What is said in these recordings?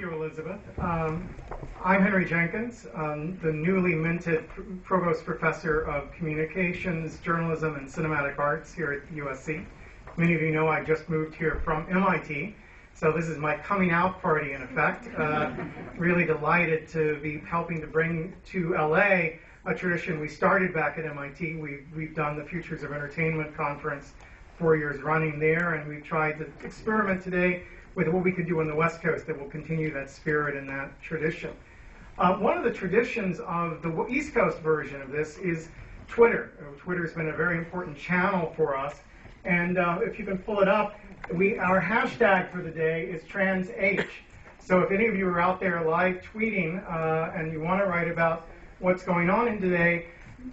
you, Elizabeth. I'm Henry Jenkins, the newly minted Provost Professor of Communications, Journalism, and Cinematic Arts here at USC. Many of you know I just moved here from MIT, so this is my coming out party in effect. Really delighted to be helping to bring to LA a tradition we started back at MIT. We've done the Futures of Entertainment Conference 4 years running there, and we've tried to experiment today with what we could do on the West Coast that will continue that spirit and that tradition. One of the traditions of the East Coast version of this is Twitter. Twitter's been a very important channel for us, and if you can pull it up, our hashtag for the day is TransH. So if any of you are out there live tweeting and you want to write about what's going on in today,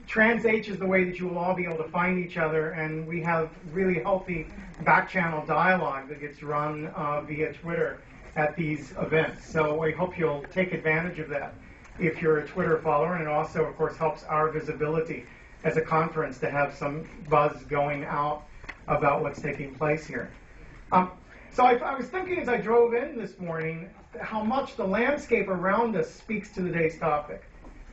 TransH is the way that you will all be able to find each other, and we have really healthy back-channel dialogue that gets run via Twitter at these events. So I hope you'll take advantage of that if you're a Twitter follower, and it also, of course, helps our visibility as a conference to have some buzz going out about what's taking place here. So I was thinking as I drove in this morning how much the landscape around us speaks to today's topic,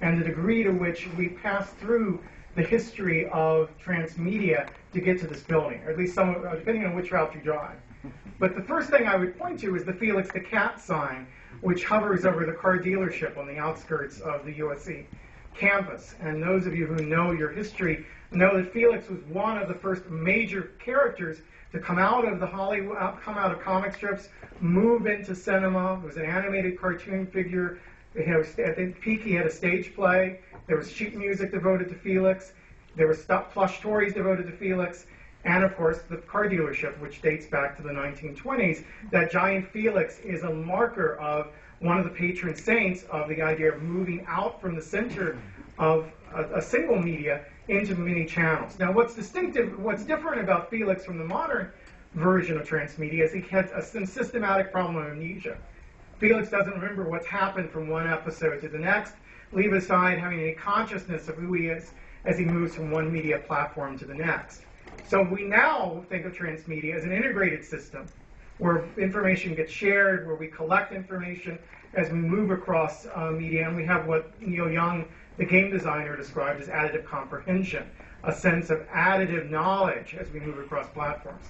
and the degree to which we pass through the history of transmedia to get to this building, or at least some, depending on which route you drive. But the first thing I would point to is the Felix the Cat Sign, which hovers over the car dealership on the outskirts of the USC campus. And those of you who know your history know that Felix was one of the first major characters to come out of comic strips, move into cinema. It was an animated cartoon figure. At the peak, he had a stage play. There was sheet music devoted to Felix. There were plush toys devoted to Felix. And, of course, the car dealership, which dates back to the 1920s. That giant Felix is a marker of one of the patron saints of the idea of moving out from the center of a single media into many channels. Now, what's different about Felix from the modern version of transmedia is he had a systematic problem of amnesia. Felix doesn't remember what's happened from one episode to the next, leave aside having any consciousness of who he is as he moves from one media platform to the next. So we now think of transmedia as an integrated system where information gets shared, where we collect information as we move across media, and we have what Neil Young, the game designer, described as additive comprehension, a sense of additive knowledge as we move across platforms.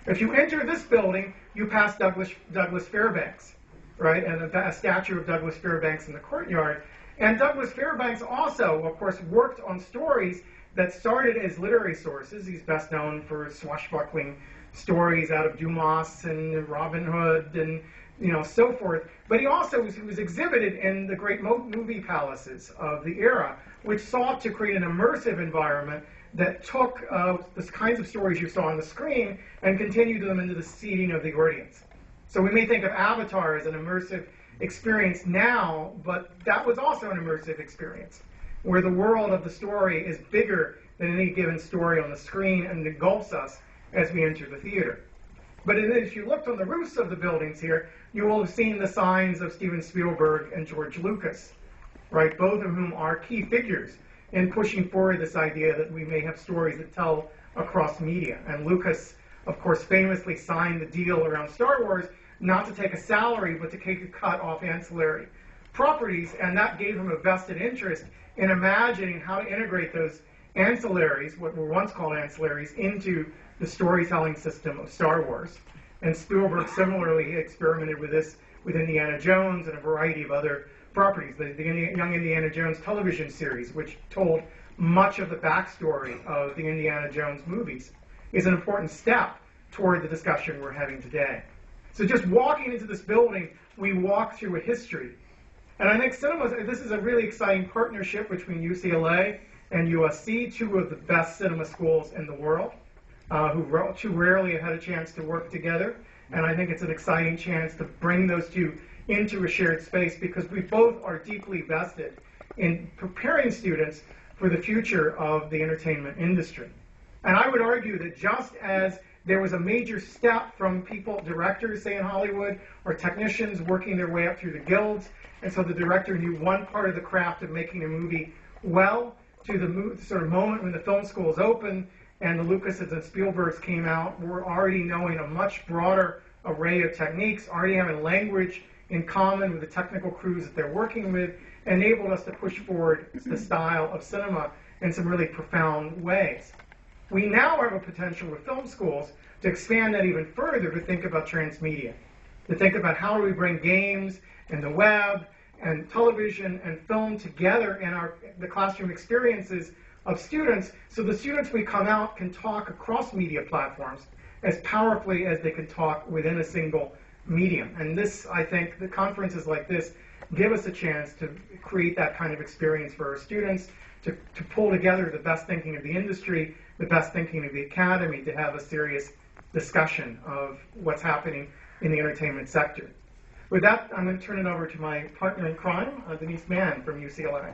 If you enter this building, you pass Douglas Fairbanks, right, and a statue of Douglas Fairbanks in the courtyard. And Douglas Fairbanks also, of course, worked on stories that started as literary sources. He's best known for swashbuckling stories out of Dumas and Robin Hood and so forth. But he also was exhibited in the great movie palaces of the era, which sought to create an immersive environment that took the kinds of stories you saw on the screen and continued them into the seating of the audience. So we may think of Avatar as an immersive experience now, but that was also an immersive experience, where the world of the story is bigger than any given story on the screen and engulfs us as we enter the theater. But if you looked on the roofs of the buildings here, you will have seen the signs of Steven Spielberg and George Lucas, right? Both of whom are key figures in pushing forward this idea that we may have stories that tell across media. And Lucas, of course, famously signed the deal around Star Wars not to take a salary, but to take a cut off ancillary properties, and that gave him a vested interest in imagining how to integrate those ancillaries, what were once called ancillaries, into the storytelling system of Star Wars. And Spielberg similarly experimented with this with Indiana Jones and a variety of other properties. The Young Indiana Jones television series, which told much of the backstory of the Indiana Jones movies, is an important step toward the discussion we're having today. So just walking into this building, we walk through a history. And I think this is a really exciting partnership between UCLA and USC, two of the best cinema schools in the world, who too rarely have had a chance to work together. And I think it's an exciting chance to bring those two into a shared space, because we both are deeply vested in preparing students for the future of the entertainment industry. And I would argue that just as there was a major step from directors, say in Hollywood, or technicians working their way up through the guilds, and so the director knew one part of the craft of making a movie well, to the sort of moment when the film schools opened and the Lucases and Spielbergs came out, we're already knowing a much broader array of techniques, already having language in common with the technical crews that they're working with, enabled us to push forward the style of cinema in some really profound ways. We now have a potential with film schools to expand that even further, to think about transmedia, to think about how do we bring games and the web and television and film together in the classroom experiences of students, so the students we come out can talk across media platforms as powerfully as they can talk within a single medium. And this, I think, the conferences like this give us a chance to create that kind of experience for our students, to pull together the best thinking of the industry, the best thinking of the academy, to have a serious discussion of what's happening in the entertainment sector. With that, I'm going to turn it over to my partner in crime, Denise Mann from UCLA.